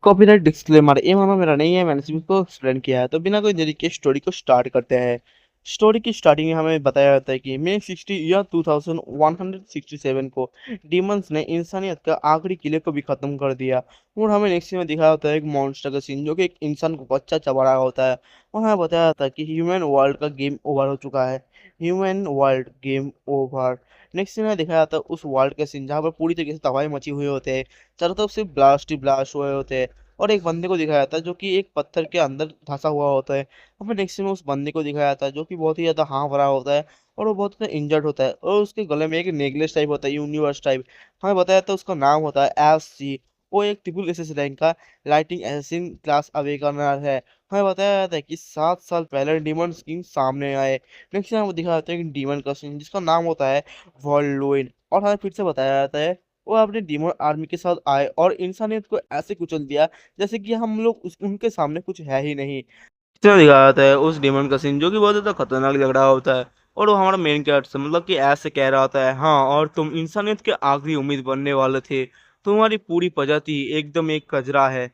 Copyright disclaimer ये मानो मेरा नहीं है, मैंने सिर्फ इसको एक्सप्लेन किया है। तो बिना कोई देरी के स्टोरी को स्टार्ट करते हैं। स्टोरी की स्टार्टिंग में हमें बताया जाता है कि मे 60 या 2167 को डीमंस ने इंसानियत का आखिरी किले को भी खत्म कर दिया। और हमें नेक्स्ट में दिखाया होता है एक मॉन्स्टर का सीन जो कि एक इंसान को कच्चा चबा रहा होता है। और हमें बताया जाता है कि ह्यूमन वर्ल्ड का गेम ओवर हो चुका है। Human world game over. Next में दिखाया जाता है उस वर्ल्ड का सीन जहाँ पर पूरी तरीके से तबाही मची हुई होते हैं। चारों तरफ से ब्लास्ट ही ब्लास्ट हुए होते हैं। और एक बंदे को दिखाया जाता है जो कि एक पत्थर के अंदर धंसा हुआ होता है। और फिर नेक्स्ट में उस बंदे को दिखाया जाता है जो कि बहुत ही ज्यादा हाँ भरा होता है। और वो बहुत ज्यादा इंजर्ड होता है और उसके गले में एक नेकलेस टाइप होता है, यूनिवर्स टाइप। हमें बताया जाता है उसका नाम होता है एस सी। वो एक ट्रिपल एसएस रैंक का लाइटिंग एसेसिन क्लास अवेकनर है। हमें बताया जाता है कि 7 साल पहले डीमन किंग सामने आए। नेक्स्ट में दिखाया जाता है कि डीमन का सीन जिसका नाम होता है वर्ल्डविन। और हमें फिर से बताया जाता है वो अपने डीमन आर्मी के साथ आए और इंसानियत को ऐसे कुचल दिया जैसे कि हम लोग उनके सामने कुछ है ही नहीं। इतना दिखाया जाता है उस डीमन का सीन जो कि बहुत ज्यादा खतरनाक लग रहा होता है। और वो हमारा मेन कैरेक्टर मतलब कि ऐसे कह रहा होता है, हाँ और तुम इंसानियत के आखिरी उम्मीद बनने वाले थे। तुम्हारी पूरी प्रजाति एकदम एक कचरा है।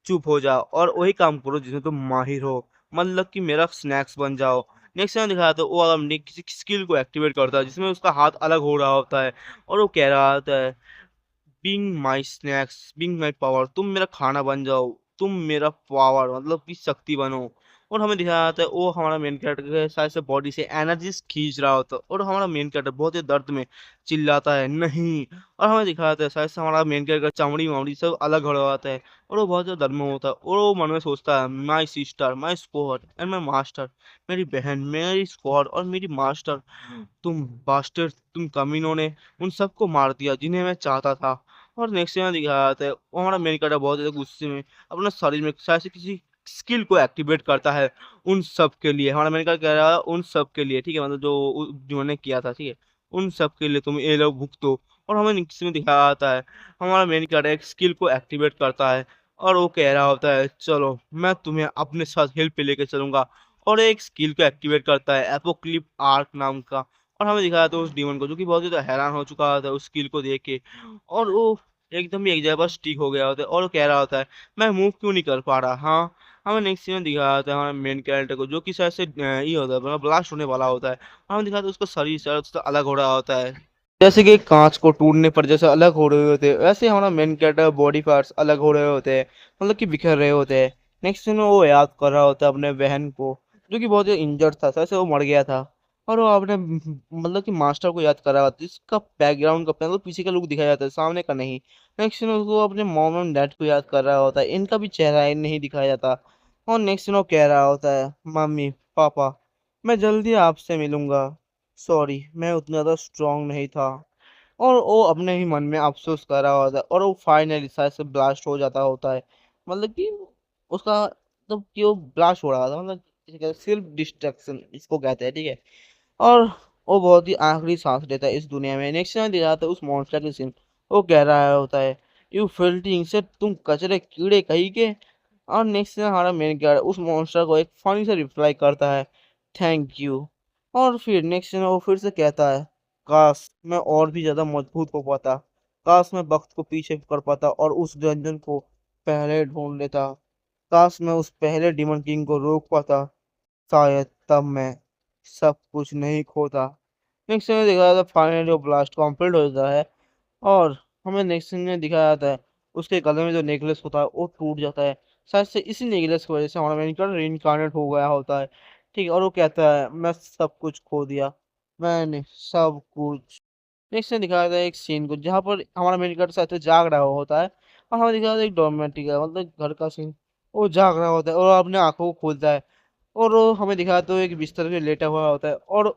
चुप हो जाओ और वही काम करो जिसमें तुम माहिर हो। मतलब कि मेरा स्नैक्स बन जाओ। नेक्स्ट टाइम दिखाया तो वो अपनी किसी स्किल को एक्टिवेट करता है जिसमें उसका हाथ अलग हो रहा होता है। और वो कह रहा होता है, बीइंग माई स्नैक्स बीइंग माई पावर, तुम मेरा खाना बन जाओ। तुम मेरा पावर मतलब कि शक्ति बनो। और हमें दिखाया जाता है वो हमारा मेन कैरेक्टर के साथ से बॉडी से एनर्जी खींच रहा होता है और हमारा मेन कैरेक्टर बहुत ही दर्द में चिल्लाता है नहीं। और हमें दिखाया जाता है शायद से हमारा मेन कैरेक्टर चमड़ी वमड़ी सब अलग हो जाता है। और वो बहुत ज्यादा दर्द में होता है और वो मन में सोचता है, my sister my squad and my master, मेरी बहन मेरी स्क्वाड और मेरी मास्टर, तुम बास्टर, तुम कमीनों ने उन सबको मार दिया जिन्हें मैं चाहता था। और नेक्स्ट में दिखाया जाता है वो हमारा मेन कैरेक्टर बहुत ज्यादा गुस्से में अपना शरीर में शायद से किसी स्किल को एक्टिवेट करता है उन सब के लिए। हमारा मेन कैरेक्टर कह रहा है उन सब के लिए, ठीक है, मतलब जो जिन्होंने किया था, ठीक है, उन सब के लिए तुम ये लोग भुगतो। और हमें नेक्स्ट में दिखाया जाता है हमारा मेन कैरेक्टर एक स्किल को एक्टिवेट करता है और वो कह रहा होता है, चलो मैं तुम्हें अपने साथ हेल्प पे लेके चलूंगा। और एक स्किल को एक्टिवेट करता है एपोक्लिप आर्क नाम का। और हमें दिखाया था उस डीमन को जो कि बहुत ज्यादा हैरान हो चुका था उस स्किल को देख के। और वो एकदम ही एक जगह पर स्टिक हो गया होता है और वो कह रहा होता है, मैं मूव क्यों नहीं कर पा रहा। हाँ, हमें नेक्स्ट सीन में दिखाया था हमारे मेन कैरेक्टर को जो कि शायद से ये होता है मतलब ब्लास्ट होने वाला होता है। और हमें दिखाया था उसका शरीर शायद उससे अलग हो रहा होता है, जैसे कि कांच को टूटने पर जैसे अलग हो रहे होते हैं वैसे हमारा मेन कैरेक्टर बॉडी पार्ट्स अलग हो रहे होते हैं, मतलब कि बिखर रहे होते हैं। नेक्स्ट सीन में वो याद कर रहा होता है अपने बहन को जो कि बहुत इंजर्ड था, शायद से वो मर गया था। और वो अपने मतलब कि मास्टर को याद कर रहा होता है जिसका बैकग्राउंड का मतलब पीछे का लुक दिखाया जाता है, सामने का नहीं। नेक्स्ट सीन में उसको अपने मॉम एंड डैड को याद कर रहा होता है, इनका भी चेहरा नहीं दिखाया जाता। और नेक्स्ट सीन वो कह रहा होता है, मम्मी पापा मैं जल्दी आपसे मिलूंगा, सॉरी मैं उतना ज़्यादा स्ट्रांग नहीं था। और वो अपने ही मन में अफसोस कर रहा होता है और वो फाइनली शायद से ब्लास्ट हो जाता होता है। मतलब कि उसका मतलब कि वो ब्लास्ट हो रहा था, मतलब सेल्फ डिस्ट्रक्शन इसको कहते हैं, ठीक है। और वो बहुत ही आखिरी सांस लेता है इस दुनिया में। नेक्स्ट टाइम दिखा जाता है उस मॉन्स्टर के सीन। वो कह रहा होता है, यू फिल्टिंग से तुम कचरे कीड़े कहीं के। और नेक्स्ट टाइम हमारा मेन कैरेक्टर उस मॉन्स्टर को एक फनी सा रिप्लाई करता है, थैंक यू। और फिर नेक्स्ट टाइम वो फिर से कहता है, काश मैं और भी ज्यादा मजबूत हो पाता, काश मैं वक्त को पीछे कर पाता और उस रंजन को पहले ढूंढ लेता, काश मैं उस पहले डिमन किंग को रोक पाता, शायद तब मैं सब कुछ नहीं खोता। नेक्स्ट में दिखाया जाता है फाइनली वो ब्लास्ट कंप्लीट हो जाता है। और हमें नेक्स्ट सीन में दिखाया जाता है उसके गले में जो नेकलेस होता है वो टूट जाता है। शायद से इसी नेकलेस की वजह से हमारा मेन कैरेक्टर रीइंकार्नेट हो गया होता है, ठीक है। और वो कहता है, मैं सब कुछ खो दिया, मैंने सब कुछ। नेक्स्ट में दिखाया जाता है एक सीन को जहाँ पर हमारा मेन कैरेक्टर शायद से जाग रहा होता है। और हमें दिखाया जाता है एक डॉर्मेट्री का मतलब घर का सीन। वो जाग रहा होता है और अपने आंखों को खोलता है। और वो हमें दिखाया तो एक बिस्तर पे लेटा हुआ होता है और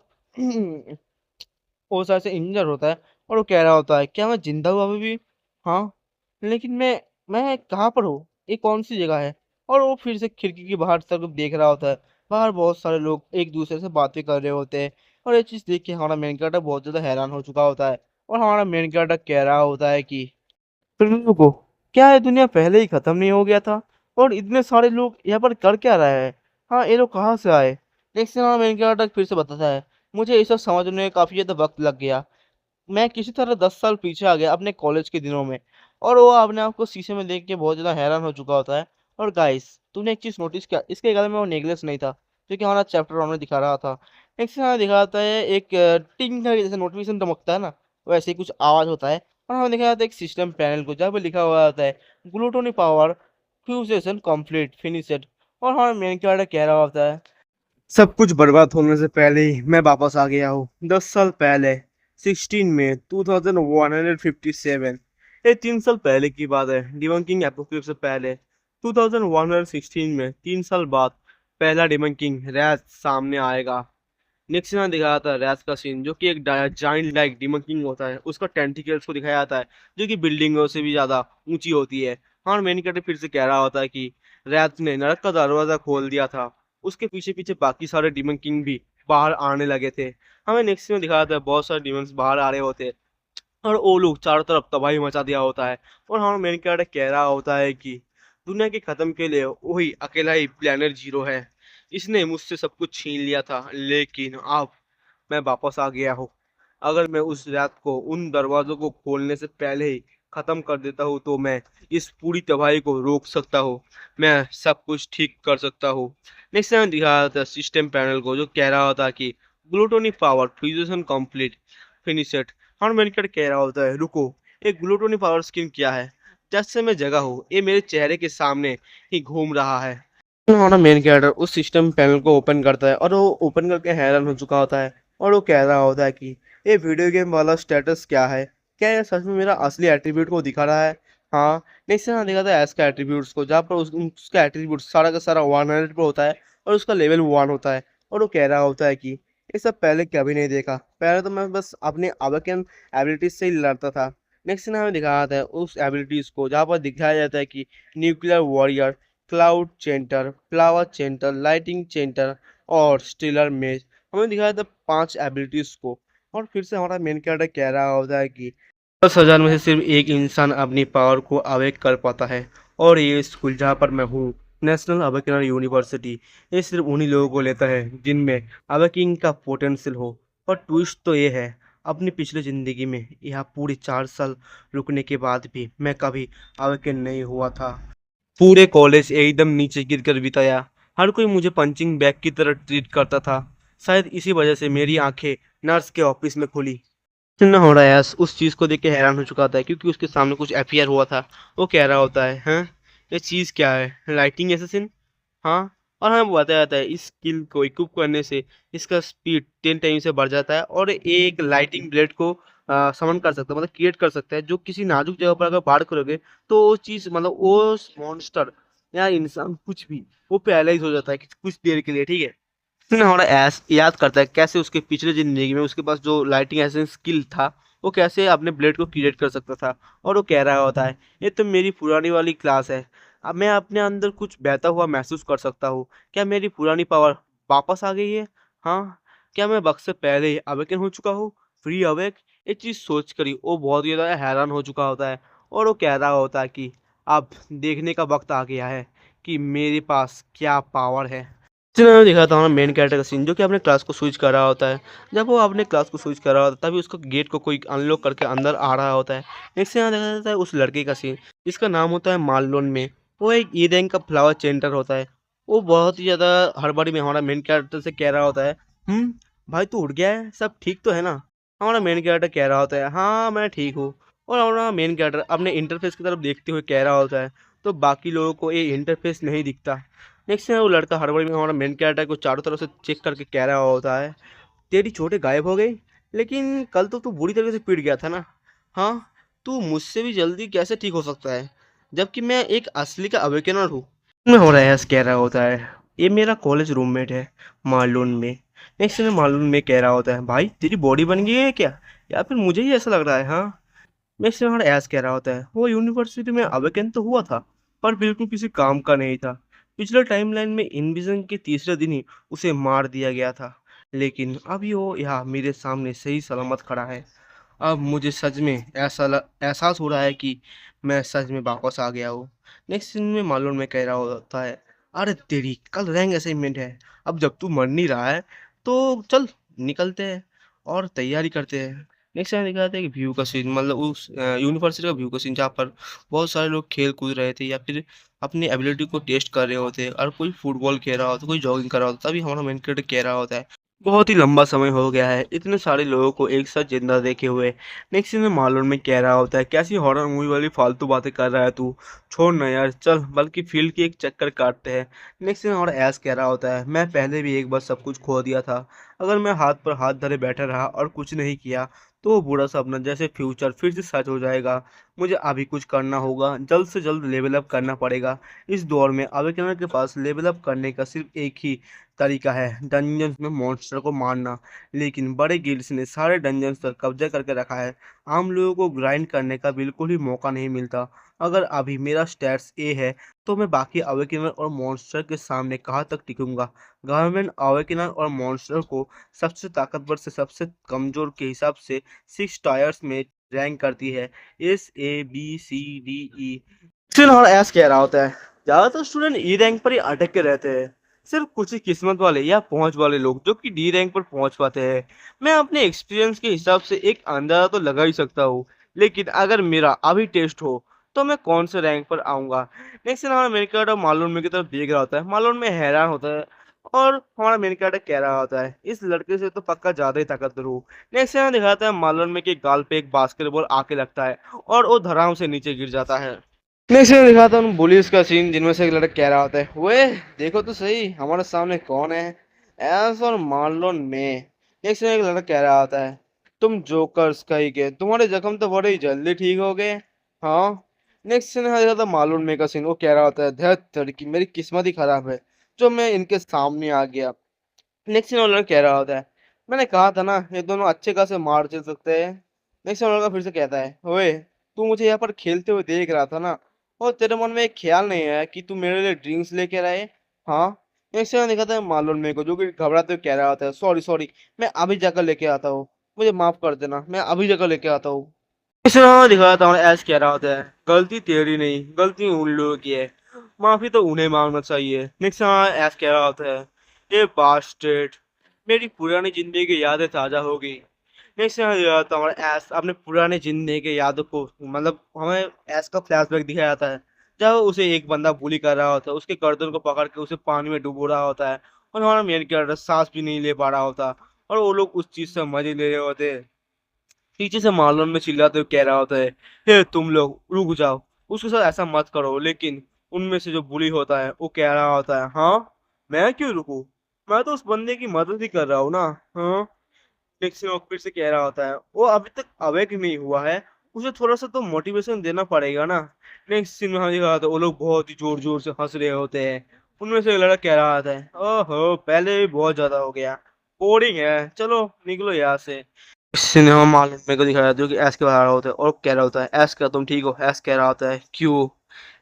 वो शायद से इंजर होता है। और वो कह रहा होता है, क्या मैं जिंदा हूँ अभी भी। हाँ, लेकिन मैं कहाँ पर हूँ, ये कौन सी जगह है। और वो फिर से खिड़की के बाहर तरफ देख रहा होता है। बाहर बहुत सारे लोग एक दूसरे से बातें कर रहे होते हैं। और ये चीज देख के हमारा मेन कैरेक्टर बहुत ज्यादा हैरान हो चुका होता है। और हमारा मेन कैरेक्टर कह रहा होता है कि फिर को क्या ये दुनिया पहले ही खत्म नहीं हो गया था, और इतने सारे लोग यहाँ पर कर क्या रहे हैं। हाँ, ये लोग कहाँ से आए। नेक्स्ट सीन में इनका नाटक फिर से बताता है, मुझे ये सब समझने में काफी ज्यादा वक्त लग गया। मैं किसी तरह 10 साल पीछे आ गया अपने कॉलेज के दिनों में। और वो अपने आप को शीशे में देख के बहुत ज़्यादा हैरान हो चुका होता है। और गाइस, तूने एक चीज़ नोटिस किया, इसके गले में वो नेकलेस नहीं था जो कि हमारा चैप्टर 1 में दिखा रहा था। नेक्स्ट हमें दिखाता है एक टिंग का जैसे नोटिफिकेशन चमकता है ना, वैसे ही कुछ आवाज़ होता है। और हमें दिखाया जाता है एक सिस्टम पैनल को जहाँ पे लिखा हुआ आता है ग्लूटोनी पावर फ्यूजेशन कंप्लीट फिनिशड। और हमारा मेन कैरेक्टर कह रहा होता है सब कुछ बर्बाद होने से पहले ही मैं वापस आ गया हूँ। 10 साल पहले 16 मई 2157, ये 3 साल पहले की बात है। डिबंकिंग एपोकलिप्स से पहले 2116 में 3 साल बाद पहला डिबंकिंग रैज सामने आएगा। नेक्स्ट में दिखाया जाता है रैज का सीन, जो कि एक जाइंट लाइक डिबंकिंग होता है, उसका टेंटिकल्स को दिखाया जाता है जो कि बिल्डिंगों से भी ज्यादा ऊंची होती है। हाँ, मेन कैरेक्टर फिर से कह रहा होता है कि रैज ने नरक का दरवाजा खोल दिया था। उसके पीछे पीछे बाकी सारे डीमन किंग भी बाहर आने लगे थे। हमें नेक्स्ट में दिखाया जाता है बहुत सारे डीमंस बाहर आ रहे होते हैं और वो लोग चारों तरफ तबाही मचा दिया होता है। और हमारा मेन कैरेक्टर कह रहा होता है कि दुनिया के खत्म के लिए वही अकेला ही प्लेनेट जीरो है। इसने मुझसे सब कुछ छीन लिया था, लेकिन अब मैं वापस आ गया हूँ। अगर मैं उस रात को उन दरवाजों को खोलने से पहले ही खत्म कर देता हूँ तो मैं इस पूरी तबाही को रोक सकता हूँ। मैं सब कुछ ठीक कर सकता हूँ। नेक्स्ट टाइम दिखाया था सिस्टम पैनल को, जो कह रहा होता कि ग्लूटोनी पावर फ्यूजन कंप्लीट फिनिशड। और मेडिकेट कह रहा होता है रुको, एक ग्लूटोनी पावर स्किन क्या है? जैसे मैं जगह हूँ, ये मेरे चेहरे के सामने ही घूम रहा है। हमारा मेन कैरेक्टर उस सिस्टम पैनल को ओपन करता है और वो ओपन करके हैरान हो चुका होता है। और वो कह रहा होता है कि ये वीडियो गेम वाला स्टेटस क्या है? क्या ये सच में मेरा असली एट्रीब्यूट को दिखा रहा है? हाँ। नेक्स्ट यहाँ दिखाता है एस का एट्रीब्यूट्स को, जहाँ पर उसका एट्रीब्यूट सारा का सारा 100 पर होता है और उसका लेवल 1 होता है। और वो कह रहा होता है कि ये सब पहले कभी नहीं देखा, पहले तो मैं बस अपने अवेकन एबिलिटीज से ही लड़ता था। नेक्स्ट हमें दिखाया जाता है उस एबिलिटीज को, जहाँ पर दिखाया जाता है कि nuclear warrior, cloud chanter, flower chanter, lighting chanter और स्टीलर मेज। हमें दिखाया था 5 एबिलिटीज को। और फिर से हमारा मेन कैरेक्टर कह रहा होता है कि 10,000 में से सिर्फ एक इंसान अपनी पावर को अवेक कर पाता है। और ये स्कूल जहाँ पर मैं हूँ, नेशनल अवेकनर यूनिवर्सिटी, ये सिर्फ उन्हीं लोगों को लेता है जिनमें अवेकिंग का पोटेंशियल हो। और ट्विस्ट तो ये है, अपनी पिछली जिंदगी में यहाँ पूरे 4 साल रुकने के बाद भी मैं कभी अवेकन नहीं हुआ था। पूरे कॉलेज एकदम नीचे गिर कर बिताया। हर कोई मुझे पंचिंग बैग की तरह ट्रीट करता था। शायद इसी वजह से मेरी आंखें नर्स के ऑफिस में खुली। न हो रहा है, उस चीज को देख के हैरान हो चुका था क्योंकि उसके सामने कुछ एफआईआर हुआ था। वो कह रहा होता है हैं, ये चीज क्या है? Lighting assassin? हाँ। और हमें बताया जाता है इस स्किल को इक्विप करने से इसका स्पीड 10 टाइम से बढ़ जाता है और एक लाइटिंग ब्लेड को समन कर सकता है, मतलब क्रिएट कर सकता है, जो किसी नाजुक जगह पर अगर बाढ़ करोगे तो वो चीज मतलब वो मॉन्स्टर या इंसान कुछ भी वो पैरालाइज हो जाता है कुछ देर के लिए, ठीक है। फिर हमारा ऐस याद करता है कैसे उसके पिछले जिंदगी में उसके पास जो लाइटिंग ऐसे स्किल था, वो कैसे अपने ब्लेड को क्रिएट कर सकता था। और वो कह रहा होता है ये तो मेरी पुरानी वाली क्लास है, अब मैं अपने अंदर कुछ बहता हुआ महसूस कर सकता हूँ। क्या मेरी पुरानी पावर वापस आ गई है? हाँ। क्या मैं वक्त से पहले ही अवेकन हो चुका हूँ, फ्री अवेक? ये चीज़ सोच कर ही वो बहुत ही ज़्यादा हैरान हो चुका होता है। और वो कह रहा होता है कि अब देखने का वक्त आ गया है कि मेरे पास क्या पावर है। जिन्हें मैं दिखाता हूँ मेन कैरेक्टर का सीन, जो कि अपने क्लास को स्विच कर रहा होता है। जब वो अपने क्लास को स्विच कर रहा होता है तभी उसको गेट को कोई अनलॉक करके अंदर आ रहा होता है। नेक्स्ट यहाँ देखा जाता है उस लड़के का सीन, जिसका नाम होता है मार्लोन में। वो एक ई रैंक का फ्लावर चेंटर होता है। वो बहुत ही ज़्यादा हड़बड़ी में हमारा मेन कैरेक्टर से कह रहा होता है भाई तू उठ गया है, सब ठीक तो है ना? हमारा मेन कैरेक्टर कह रहा होता है हाँ मैं ठीक हूँ। और हमारा मेन कैरेक्टर अपने इंटरफेस की तरफ देखते हुए कह रहा होता है तो बाकी लोगों को ये इंटरफेस नहीं दिखता। नेक्स्ट है वो लड़का हड़बड़ी में हमारा मेन कैरेक्टर को चारों तरफ से चेक करके कह रहा होता है तेरी चोटें गायब हो गई, लेकिन कल तो तू बुरी तरीके से पिट गया था ना? हाँ। तू मुझसे भी जल्दी कैसे ठीक हो सकता है जबकि मैं एक असली का अवेकनर हूँ? में हो रहा है, कह रहा होता है ये मेरा कॉलेज रूममेट है मार्लोन में। नेक्स्ट में मार्लोन में कह रहा होता है भाई तेरी बॉडी बन गई है क्या, या फिर मुझे ही ऐसा लग रहा है? हाँ। नेक्स्ट में हमारा ऐस कह रहा होता है वो यूनिवर्सिटी में अवेकन तो हुआ था पर बिल्कुल किसी काम का नहीं था। पिछले टाइमलाइन में इनविजन के तीसरे दिन ही उसे मार दिया गया था, लेकिन अभी वो यहाँ मेरे सामने सही सलामत खड़ा है। अब मुझे सच में एहसास हो रहा है कि मैं सच में वापस आ गया हूँ। नेक्स्ट सीन में मालूम में कह रहा होता है अरे तेरी कल रैंक असाइनमेंट है, अब जब तू मर नहीं रहा है तो चल निकलते हैं और तैयारी करते हैं। नेक्स्ट टाइम दिखा था कि व्यू का सीन, मतलब उस यूनिवर्सिटी का व्यू का सीन, जहाँ पर बहुत सारे लोग खेल कूद रहे थे या फिर अपनी एबिलिटी को टेस्ट कर रहे होते, और कोई फुटबॉल खेल रहा होता, कोई जॉगिंग कर रहा होता, तभी हमारा मेन कैरेक्टर कह रहा होता है बहुत ही लंबा समय हो गया है इतने सारे लोगों को एक साथ जिंदा देखे हुए। नेक्स्ट सीन में मालूम में कह रहा होता है कैसी हॉरर मूवी वाली फालतू बातें कर रहा है तू, छोड़ ना यार, चल बल्कि फील्ड की एक चक्कर काटते हैं। नेक्स्ट सीन और ऐस कह रहा होता है मैं पहले भी एक बार सब कुछ खो दिया था, अगर मैं हाथ पर हाथ धरे बैठा रहा और कुछ नहीं किया तो वो बुरा सपना जैसे फ्यूचर फिर से सच हो जाएगा। मुझे अभी कुछ करना होगा, जल्द से जल्द लेवल अप करना पड़ेगा। इस दौर में अवेकनर के पास लेवल अप करने का सिर्फ एक ही तरीका है, डंजन्स में मॉन्स्टर को मारना। लेकिन बड़े गिल्ड्स ने सारे डंजन्स पर कब्जा करके रखा है, आम लोगों को ग्राइंड करने का बिल्कुल ही मौका नहीं मिलता। अगर अभी मेरा स्टैट्स ए है तो मैं बाकी अवेकनर और मॉन्स्टर के सामने कहाँ तक टिकूंगा। गवर्नमेंट अवेकनर और मॉन्स्टर को सबसे ताकतवर से सबसे कमजोर के हिसाब से 6 टायर्स में रैंक करती है, SABCDE। फिर और ऐस कह रहा होता है ज्यादातर स्टूडेंट ई रैंक पर ही अटक के रहते हैं, सिर्फ कुछ ही किस्मत वाले या पहुंच वाले लोग जो कि डी रैंक पर पहुंच पाते हैं। मैं अपने एक्सपीरियंस के हिसाब से एक अंदाजा तो लगा ही सकता हूँ, लेकिन अगर मेरा अभी टेस्ट हो तो मैं कौन से रैंक पर आऊंगा। नेक्स्ट हमारा मेन कैरेक्टर मालूम में की तरफ देख रहा होता है, मालूम में हैरान होता है, और हमारा मेन कैरेक्टर कह रहा होता है इस लड़के से तो पक्का ज्यादा ही ताकतवर हूँ। नेक्स्ट यहाँ दिखाता है मालूम में कि गाल पे एक बास्केटबॉल आके लगता है और वो धड़ाम से नीचे गिर जाता है। नेक्स्ट में दिखा था उन बुलिस का सीन जिनमें से एक लड़का कह रहा होता है वे देखो तो सही हमारे सामने कौन है, एस और मार्लोन में। नेक्स्ट में एक लड़का कह रहा होता है तुम जोकर्स का ही के, तुम्हारे जख्म तो बड़े ही जल्दी ठीक हो गए। हाँ। नेक्स्ट सीन दिखा था मार्लोन में का सीन, वो कह रहा होता है धैत तड़की मेरी किस्मत ही खराब है जो मैं इनके सामने आ गया। नेक्स्ट सीन लड़का कह रहा होता है मैंने कहा था ना ये दोनों अच्छे खासे मार चल सकते हैं। नेक्स्ट लड़का फिर से कहता है ओए तू मुझे यहाँ पर खेलते हुए देख रहा था ना, और तेरे मन में एक ख्याल नहीं आया कि तू मेरे लिए ड्रिंक्स लेके आए। हाँ। नेक्स्ट टाइम दिखाता है मालूम मेरे को जो कि घबराते हुए कह रहा होता है सॉरी सॉरी, मैं अभी जाकर लेके आता हूँ, मुझे माफ कर देना, मैं अभी जाकर लेके आता हूँ। इस तरह दिखाता हूँ ऐश कह रहा होता है गलती तेरी नहीं, गलती उन लोगों की है, माफी तो उन्हें मांगना चाहिए। नेक्स्ट ऐश कह रहा होता है ये बास्टेड, मेरी पुरानी जिंदगी की यादें ताजा हो गई। नेक्स्ट यहाँ दिखाता हूँ ऐश अपने पुराने जिंदगी के यादों को, मतलब हमें ऐश का फ्लैशबैक दिखाया जाता है जब उसे एक बंदा बुली कर रहा होता है, उसके गर्दन को पकड़ के उसे पानी में डुबो रहा होता है, और हमारा मेन कैरेक्टर सांस भी नहीं ले पा रहा होता, और वो लोग उस चीज से मजे ले रहे होते हैं। पीछे से मार्लोन में चिल्लाते हुए कह रहा होता है हे तुम लोग रुक जाओ, उसके साथ ऐसा मत करो। लेकिन उनमें से जो बुली होता है वो कह रहा होता है हाँ मैं क्यों रुकूं, मैं तो उस बंदे की मदद ही कर रहा हूँ ना। हाँ। नेक्स्ट फिर से कह रहा होता है वो अभी तक अवेक नहीं हुआ है, उसे थोड़ा सा तो मोटिवेशन देना पड़ेगा ना। नेक्स्ट सीन में हम दिखा रहा था वो लोग बहुत ही जोर जोर से हंस रहे होते हैं। उनमें से एक लड़का कह रहा था ओहो पहले भी बहुत ज्यादा हो गया, बोरिंग है, चलो निकलो यहाँ से। सिनेमा मालूम मेरे को दिखाया जो कि ऐस के बाहर होता है और कह रहा होता है ऐस का तुम ठीक हो, ऐस कह रहा होता है क्यों,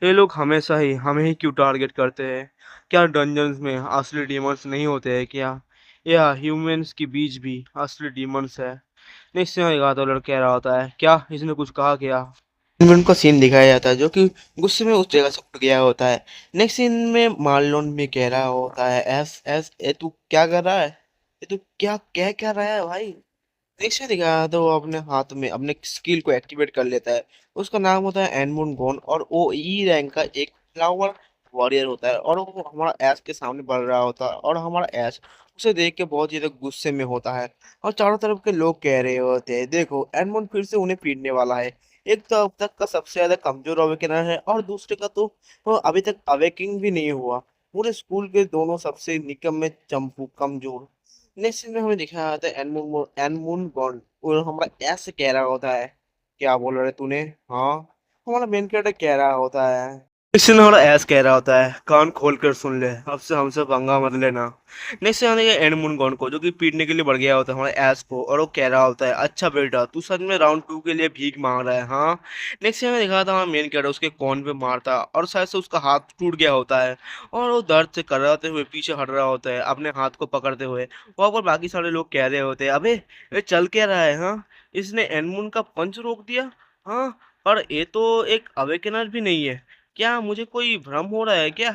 ये लोग हमेशा ही हमें ही क्यों टारगेट करते हैं, क्या डंजन्स में असली डीमंस नहीं होते हैं क्या, या ह्यूमंस के बीच भी असली डीमंस है। नेक्स्ट सीन दिखाता है लड़का कह रहा होता है क्या इसने कुछ कहा क्या। इनमें का सीन दिखाया जाता है जो कि गुस्से में उस जगह से उठ गया होता है। नेक्स्ट सीन में मार्लोन में कह रहा होता है एस एस ए तू क्या कर रहा है, ये तू क्या कह क्या रहा है भाई। दीक्षा दिखाया तो वो अपने हाथ में अपने स्किल को एक्टिवेट कर लेता है, उसका नाम होता है एनमून गोन, और वो ई रैंक का एक फ्लावर वॉरियर होता है, और वो हमारा ऐश के सामने बढ़ रहा होता है, और हमारा ऐश उसे देख के बहुत ज्यादा गुस्से में होता है। और चारों तरफ के लोग कह रहे होते हैं देखो एनमून फिर से उन्हें पीटने वाला है, एक तो अब तक का सबसे ज्यादा कमजोर अवेकनर है और दूसरे का तो वो अभी तक अवेकिंग भी नहीं हुआ, पूरे स्कूल के दोनों सबसे निकम्मे चंपू कमजोर। नेक्स्ट सीन में हमें दिखाया जाता है एनमून बॉन्ड, और हमारा ऐसे कह रहा होता है क्या बोल रहे तूने। हाँ। हमारा मेन कैरेक्टर कह रहा होता है नेक्स्ट सीन हमारा ऐस कह रहा होता है कान खोल कर सुन ले अब से हमसे पंगा मत लेना। नेक्स्ट सीन आने एनमून गॉन को जो कि पीटने के लिए बढ़ गया होता है हमारे ऐस को, और वो कह रहा होता है अच्छा बेटा तू सच में राउंड 2 के लिए भीख मांग रहा है। हाँ। नेक्स्ट सीन में दिखा था हमारा मेन कैरेक्टर उसके कॉन पे मारता और शायद से उसका हाथ टूट गया होता है, और वो दर्द से कराते हुए पीछे हट रहा होता है अपने हाथ को पकड़ते हुए। वहाँ पर बाकी सारे लोग कह रहे होते हैं अबे ये चल क्या रहा है, हाँ इसने एनमून का पंच रोक दिया। हाँ। पर ये तो एक अवेकनर भी नहीं है, क्या मुझे कोई भ्रम हो रहा है क्या।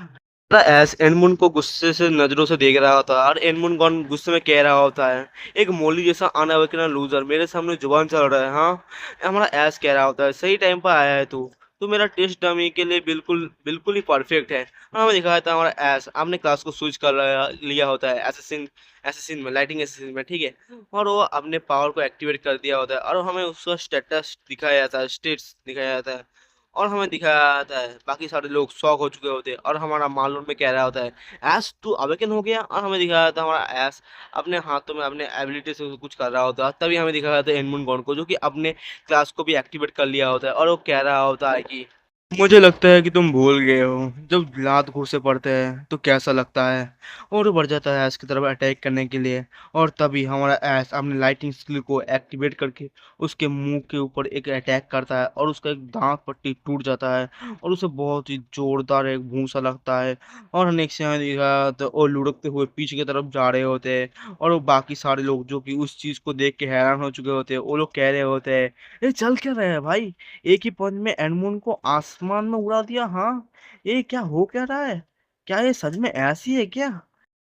ना एस एनमुन को गुस्से से नजरों से देख रहा होता है और एनमुन गॉन गुस्से में कह रहा होता है, एक मोली जैसा अनअवेकन लूजर मेरे सामने जुबान चल रहा है, हाँ। हमारा एस कह रहा होता है, सही टाइम पर आया है तू मेरा टेस्ट डमी के लिए बिल्कुल बिल्कुल ही परफेक्ट है। और हमें दिखाया था हमारा एस अपने क्लास को स्विच कर लिया होता है एसेसिन एसेसिन में, लाइटिंग एसेसिन में, ठीक है। और वो अपने पावर को एक्टिवेट कर दिया होता है और हमें उसका स्टेटस दिखाया जाता है, स्टेट्स दिखाया जाता है। और हमें दिखाया जाता है बाकी सारे लोग शॉक हो चुके होते हैं और हमारा मालूम में कह रहा होता है, ऐस तू अवेकन हो गया। और हमें दिखाया जाता है हमारा ऐस अपने हाथों में अपने एबिलिटी से कुछ कर रहा होता है। तभी हमें दिखाया जाता है एनमुन गॉन को, जो कि अपने क्लास को भी एक्टिवेट कर लिया होता है और वो कह रहा होता है कि मुझे लगता है कि तुम भूल गए हो जब लात घूंसे पड़ते हैं तो कैसा लगता है। और वो बढ़ जाता है ऐस की तरफ अटैक करने के लिए। और तभी हमारा ऐस अपने लाइटिंग स्किल को एक्टिवेट करके उसके मुंह के ऊपर एक अटैक करता है और उसका एक दांत पट्टी टूट जाता है और उसे बहुत ही जोरदार एक भूसा लगता है। और नेक्स्ट में देखा तो वो लुढ़कते हुए पीछे की तरफ जा रहे होते हैं और वो बाकी सारे लोग जो कि उस चीज को देख के हैरान हो चुके होते हैं, वो लोग कह रहे होते हैं, ये चल क्या रहा है भाई, एक ही पंच में एनमून को आसमान में उड़ा दिया, हाँ। ये क्या हो क्या रहा है, क्या ये सच में ऐसी है क्या।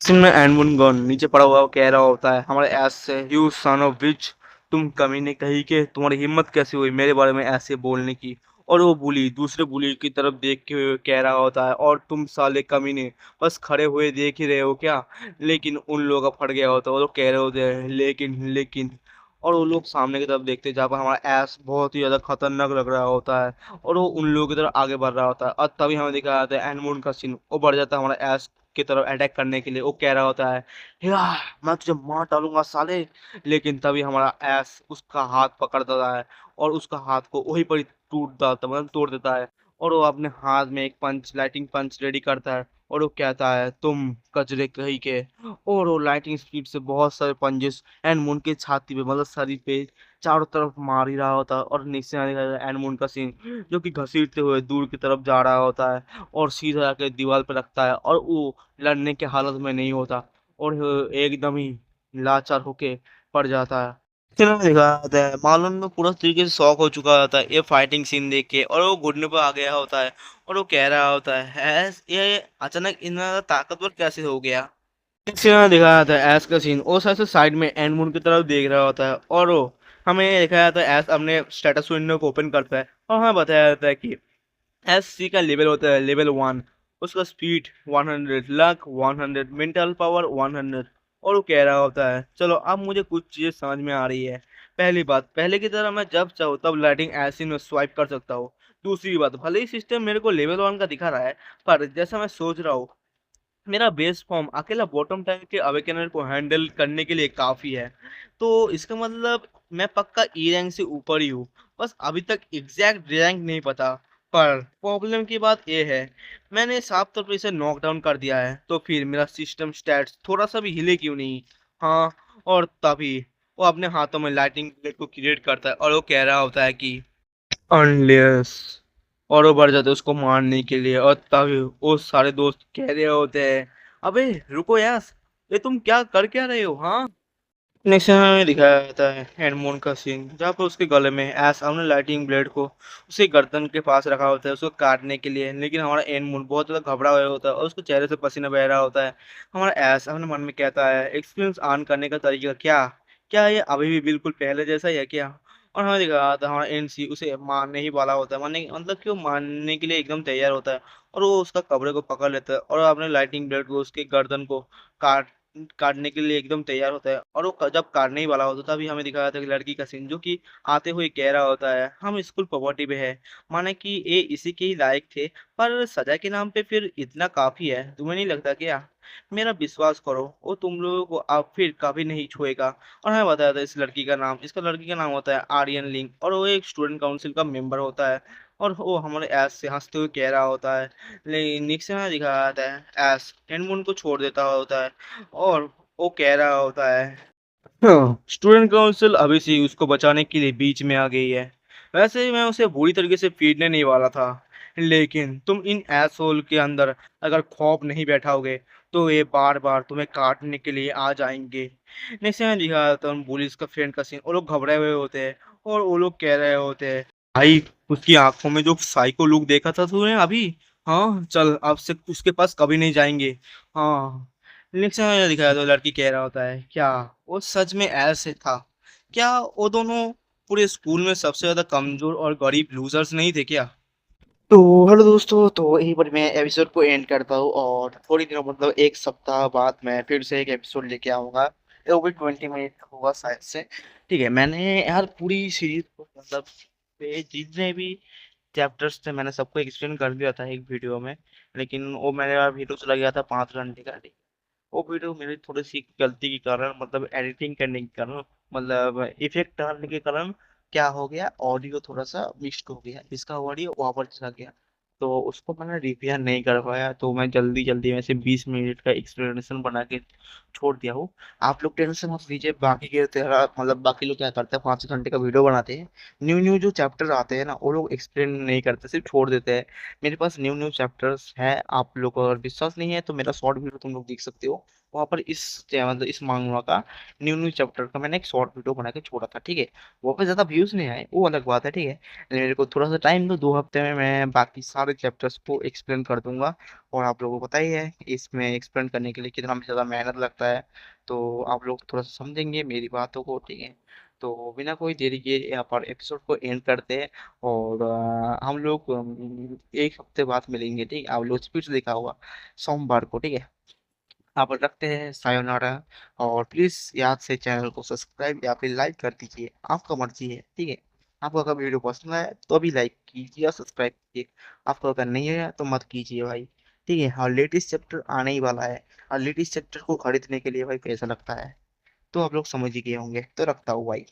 में एनमून गॉन नीचे पड़ा हुआ कह रहा होता है हमारे ऐस से, यू सन ऑफ विच, तुम कमीने कहीं के, तुम्हारी हिम्मत कैसे हुई मेरे बारे में ऐसे बोलने की। और वो बुली दूसरे बुली की तरफ देख के हुए कह रहा होता है, और तुम साले कमीने बस खड़े हुए देख ही रहे हो क्या। लेकिन उन लोगों का फट गया होता है, वो लोग कह रहे होते हैं लेकिन लेकिन। और वो लोग सामने की तरफ देखते हैं जहाँ पर हमारा ऐस बहुत ही ज्यादा खतरनाक लग रहा होता है और वो उन लोगों की तरफ आगे बढ़ रहा होता है। और तभी हमें दिखा जाता है एनमून का सीन, वो बढ़ जाता है हमारा ऐस की तरफ अटैक करने के लिए। वो कह रहा होता है, या मैं तुझे मार डालूंगा साले। लेकिन तभी हमारा ऐस उसका हाथ पकड़ देता है और उसका हाथ को वहीं पर ही टूट देता मतलब तोड़ देता है। और वो अपने हाथ में एक पंच लाइटिंग पंच रेडी करता है और वो कहता है, तुम कचरे कहीं के। और वो लाइटिंग स्पीड से बहुत सारे पंजेस एनमून के छाती पे मतलब शरीर पे चारों तरफ मार ही रहा होता है। और नीचे आने का एनमून का सीन जो कि घसीटते हुए दूर की तरफ जा रहा होता है और सीधा आके दीवार पे रखता है और वो लड़ने के हालत में नहीं होता और एकदम ही लाचार होके पड़ जाता है। फिर हमें दिखा जाता है मार्लोन में पूरा तरीके से शॉक हो चुका होता है ये फाइटिंग सीन देख के, और वो घुटने पर आ गया होता है और वो कह रहा होता है, ये अचानक इतना ज्यादा ताकतवर कैसे हो गया। सीन में दिखाया जाता है एस का सीन, वो सबसे साइड में एंड की तरफ देख रहा होता है और वो हमें दिखाया जाता है एस अपने स्टेटस विंडो को ओपन करता है और हमें बताया जाता है कि एस सी का लेवल होता है लेवल 1, उसका स्पीड 100, लक 100, मेंटल पावर 100। और वो कह रहा होता है, चलो अब मुझे कुछ चीजें समझ में आ रही है। पहली बात, पहले की तरह मैं जब चाहूँ तब लाइटिंग एसिड में स्वाइप कर सकता हूँ। दूसरी बात, भले ही सिस्टम मेरे को लेवल 1 का दिखा रहा है, पर जैसा मैं सोच रहा हूँ मेरा बेस फॉर्म अकेला बॉटम टैंक के अवेकनर को हैंडल करने के लिए काफी है। तो इसका मतलब मैं पक्का ई रैंक से ऊपर ही हूँ, बस अभी तक एग्जैक्ट रैंक नहीं पता। पर प्रॉब्लम की बात यह है, मैंने साफ तौर पर इसे नॉकडाउन कर दिया है, तो फिर मेरा सिस्टम स्टैट्स थोड़ा सा भी हिले क्यों नहीं। हाँ। और तभी वो अपने हाथों में लाइटिंग प्लेट को क्रिएट करता है और वो कह रहा होता है कि अनलेस, और वो बढ़ जाते हैं उसको मारने के लिए। और तभी वो सारे दोस्त कह रहे होते हैं, अबे रुको यार, ये तुम क्या कर क्या रहे हो, हाँ। नेक्स्ट हमें दिखाया जाता है एडमोन का सीन, जहाँ पर उसके गले में एस हमने लाइटिंग ब्लेड को उसके गर्दन के पास रखा होता है उसको काटने के लिए। लेकिन हमारा एनमून बहुत ज़्यादा घबरा हुआ होता है और उसके चेहरे से पसीना बह रहा होता है। हमारा एस अपने मन में कहता है, एक्सपीरियंस ऑन करने का तरीका क्या, क्या ये अभी भी बिल्कुल पहले जैसा ही है क्या। और हमें दिखा था हमारा एन सी उसे मारने ही वाला होता है, मारने मतलब कि वो मारने के लिए एकदम तैयार होता है। और वो उसका कपड़े को पकड़ लेता है और अपने लाइटिंग ब्लेड को उसके गर्दन को काट काटने के लिए एकदम तैयार होता है। और वो जब काटने ही वाला होता है तभी हमें दिखाया जाता है कि लड़की का सीन, जो कि आते हुए कह रहा होता है, हम स्कूल प्रॉपर्टी पे है, माने कि ये इसी के ही लायक थे, पर सजा के नाम पे फिर इतना काफी है, तुम्हें नहीं लगता क्या। मेरा विश्वास करो वो तुम लोगों को अब फिर कभी नहीं छुएगा। और हमें बताया था इस लड़की का नाम, इसका लड़की का नाम होता है आर्यन लिंक और वो एक स्टूडेंट काउंसिल का मेंबर होता है। और वो हमारे ऐस से हंसते हुए कह रहा होता है, लेकिन निक्स में दिखाया जाता है ऐस एंड को छोड़ देता होता है और वो कह रहा होता है, हाँ, स्टूडेंट काउंसिल अभी से ही उसको बचाने के लिए बीच में आ गई है। वैसे ही मैं उसे बुरी तरीके से पीटने नहीं वाला था, लेकिन तुम इन एसहोल के अंदर अगर खौफ नहीं बैठाओगे तो ये बार बार तुम्हें काटने के लिए आ जाएंगे। नेक्स्ट में दिखा था उन पुलिस का फ्रेंड का सीन, वो लोग घबराए हुए होते हैं और वो लोग कह रहे होते हैं, भाई उसकी आंखों में जो साइको लुक देखा था तूने अभी, हाँ चल, अब से उसके पास कभी नहीं जाएंगे। हाँ, नेक्स्ट में दिखाया तो लड़की कह रहा होता है, क्या वो सच में ऐसे था? क्या वो दोनों पूरे स्कूल में सबसे ज्यादा कमजोर और गरीब लूजर्स नहीं थे क्या? तो हेलो दोस्तों, तो यहीं पर मैं एपिसोड को एंड करता हूँ, और थोड़ी दिनों मतलब एक सप्ताह बाद मैं फिर से एक एपिसोड लेके आऊंगा। वो भी 20 मिनट होगा शायद से। ठीक है, मैंने यार पूरी सीरीज को मतलब जितने भी चैप्टर्स थे मैंने सबको एक्सप्लेन कर दिया था एक वीडियो में। लेकिन वो मेरा वीडियो चला गया था 5 घंटे का। वो वीडियो मेरी थोड़ी सी गलती के कारण, मतलब एडिटिंग करने के कारण, मतलब इफेक्ट डालने के कारण क्या हो गया, ऑडियो थोड़ा सा मिक्स्ड हो गया, इसका ऑडियो वहां पर चला गया। तो उसको मैंने रिपेयर नहीं कर पाया, तो मैं जल्दी जल्दी में से 20 मिनट का एक्सप्लेनेशन बना के छोड़ दिया हूँ। आप लोग टेंशन मत लीजिए, बाकी के तरह मतलब बाकी लोग क्या करते हैं, 5 घंटे का वीडियो बनाते हैं, न्यू न्यू जो चैप्टर आते हैं ना वो लोग एक्सप्लेन नहीं करते, सिर्फ छोड़ देते हैं। मेरे पास न्यू न्यू चैप्टर्स है, आप लोग को अगर विश्वास नहीं है तो मेरा शॉर्ट वीडियो तुम लोग देख सकते हो। वहाँ पर इस मतलब इस मांगवा का न्यू न्यू चैप्टर का मैंने एक शॉर्ट वीडियो बना के छोड़ा था, ठीक है। वहाँ पे ज्यादा व्यूज नहीं आए, वो अलग बात है, ठीक है। मेरे को थोड़ा सा टाइम दो, 2 हफ्ते में मैं बाकी सारे चैप्टर्स को एक्सप्लेन कर दूंगा। और आप लोगों को पता ही है इसमें एक्सप्लेन करने के लिए कितना ज्यादा मेहनत लगता है। तो आप लोग थोड़ा सा समझेंगे मेरी बातों को, ठीक है। तो बिना कोई देरी के यहाँ पर एपिसोड को एंड करते हैं। और हम लोग एक हफ्ते बाद मिलेंगे, ठीक है। आप लोग स्पीड से देखा होगा, सोमवार को, ठीक है। आप रखते हैं सायोनारा। और प्लीज याद से चैनल को सब्सक्राइब या फिर लाइक कर दीजिए, आपका मर्जी है, ठीक है। आपको अगर वीडियो पसंद आए तो भी लाइक कीजिए और सब्सक्राइब कीजिए। आपको अगर नहीं आया तो मत कीजिए भाई, ठीक है। और लेटेस्ट चैप्टर आने ही वाला है, और लेटेस्ट चैप्टर को खरीदने के लिए भाई पैसा लगता है, तो आप लोग समझ ही गए होंगे, तो रखता हूँ भाई।